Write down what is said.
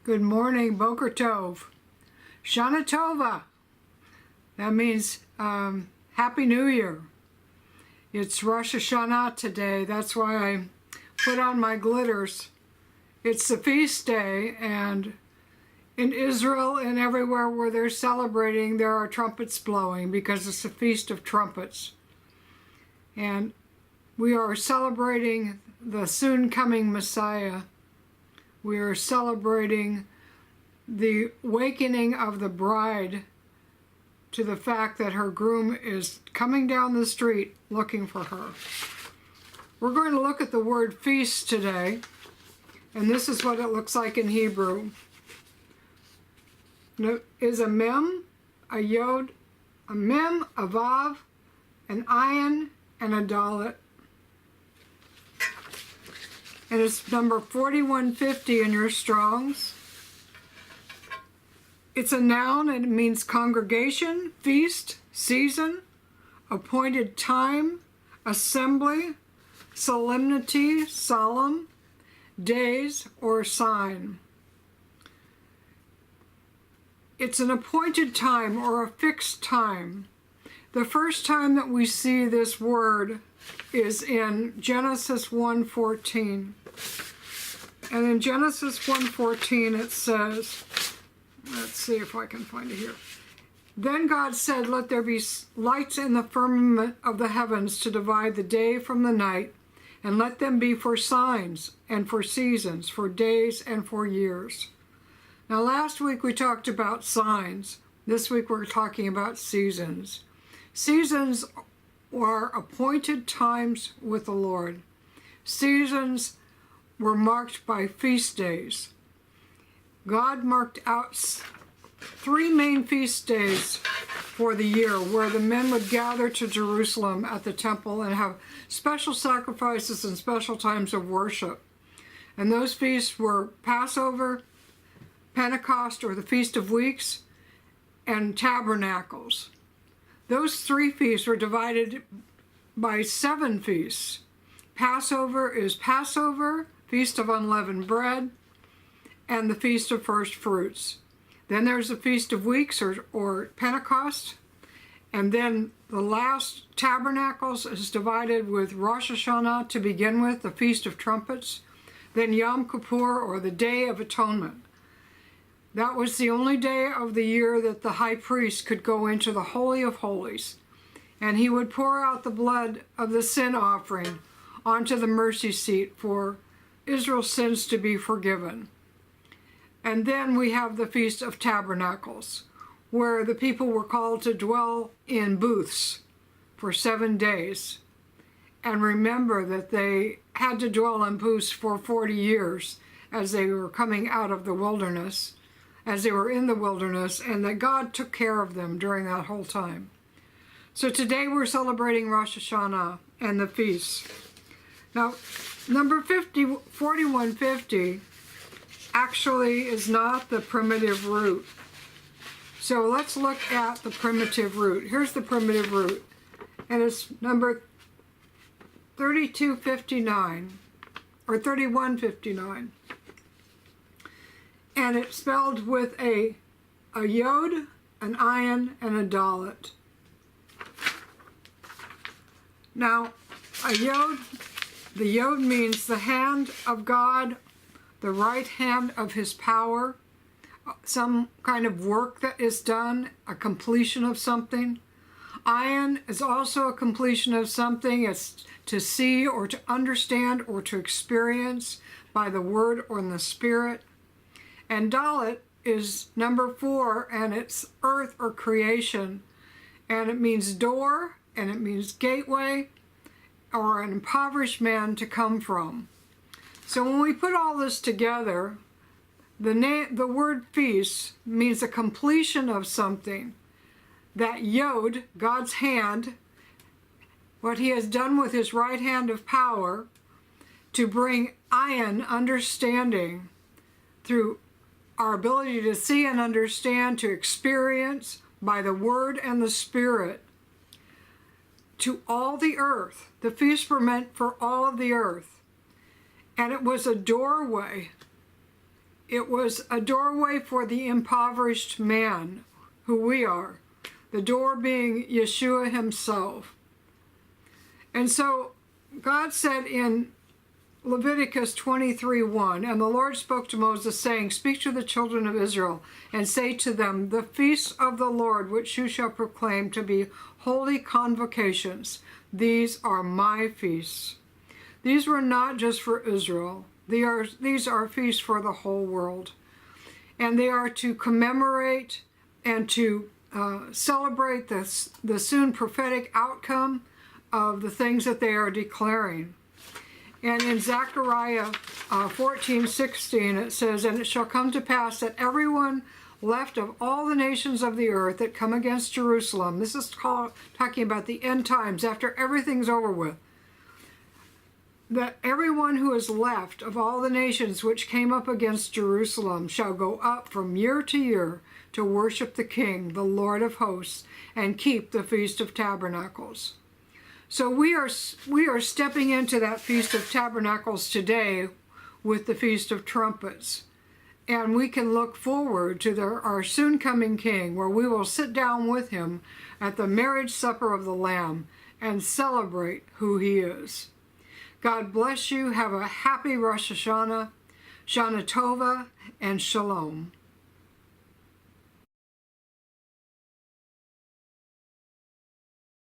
Good morning, Boker Tov. Shana Tova. That means Happy New Year. It's Rosh Hashanah today. That's why I put on my glitters. It's the feast day, and in Israel and everywhere where they're celebrating, there are trumpets blowing because it's the Feast of Trumpets. And we are celebrating the soon coming Messiah. We are celebrating the awakening of the bride to the fact that her groom is coming down the street looking for her. We're going to look at the word feast today, and this is what it looks like in Hebrew. It is a mem, a yod, a mem, a vav, an ayin, and a dalet. And it's number 4150 in your Strongs. It's a noun and it means congregation, feast, season, appointed time, assembly, solemnity, solemn, days, or sign. It's an appointed time or a fixed time. The first time that we see this word is in Genesis 1:14. And in Genesis 1:14 it says, let's see if I can find it here. Then God said, let there be lights in the firmament of the heavens to divide the day from the night, and let them be for signs and for seasons, for days and for years. Now last week we talked about signs. This week we're talking about seasons. Seasons are appointed times with the Lord. Seasons were marked by feast days. God marked out three main feast days for the year where the men would gather to Jerusalem at the temple and have special sacrifices and special times of worship. And those feasts were Passover, Pentecost or the Feast of Weeks, and Tabernacles. Those three feasts were divided by 7 feasts. Passover is Passover, Feast of Unleavened Bread, and the Feast of First Fruits. Then there's the Feast of Weeks or Pentecost. And then the last Tabernacles is divided with Rosh Hashanah to begin with, the Feast of Trumpets. Then Yom Kippur or the Day of Atonement. That was the only day of the year that the high priest could go into the Holy of Holies. And he would pour out the blood of the sin offering onto the mercy seat for Israel's sins to be forgiven. And then we have the Feast of Tabernacles, where the people were called to dwell in booths for 7 days. And remember that they had to dwell in booths for 40 years as they were coming out of the wilderness, as they were in the wilderness, and that God took care of them during that whole time. So today we're celebrating Rosh Hashanah and the feasts. Now, number 4150 actually is not the primitive root. So let's look at the primitive root. Here's the primitive root, and it's number 3259 or 3159. And it's spelled with a yod, an ayin, and a dalet. Now, a yod, the yod means the hand of God, the right hand of his power, some kind of work that is done, a completion of something. Ayin is also a completion of something. It's to see or to understand or to experience by the word or in the spirit. And dalet is number 4, and it's earth or creation. And it means door, and it means gateway, or an impoverished man to come from. So when we put all this together, the word feast means a completion of something. That yod, God's hand, what he has done with his right hand of power to bring ayin, understanding, through our ability to see and understand, to experience by the word and the spirit, to all the earth. The feasts were meant for all of the earth. And it was a doorway It was a doorway for the impoverished man, who we are, the door being Yeshua himself. And so God said in Leviticus 23:1, and the Lord spoke to Moses, saying, speak to the children of Israel, and say to them, the feasts of the Lord, which you shall proclaim to be holy convocations, these are my feasts. These were not just for Israel. These are feasts for the whole world. And they are to commemorate and to celebrate the soon prophetic outcome of the things that they are declaring. And in Zechariah 14:16 it says, and it shall come to pass that everyone left of all the nations of the earth that come against Jerusalem, this is talking about the end times, after everything's over with, that everyone who is left of all the nations which came up against Jerusalem shall go up from year to year to worship the King, the Lord of hosts, and keep the Feast of Tabernacles. So we are stepping into that Feast of Tabernacles today with the Feast of Trumpets. And we can look forward to our soon coming King, where we will sit down with him at the marriage supper of the Lamb and celebrate who he is. God bless you. Have a happy Rosh Hashanah, Shana Tova, and Shalom.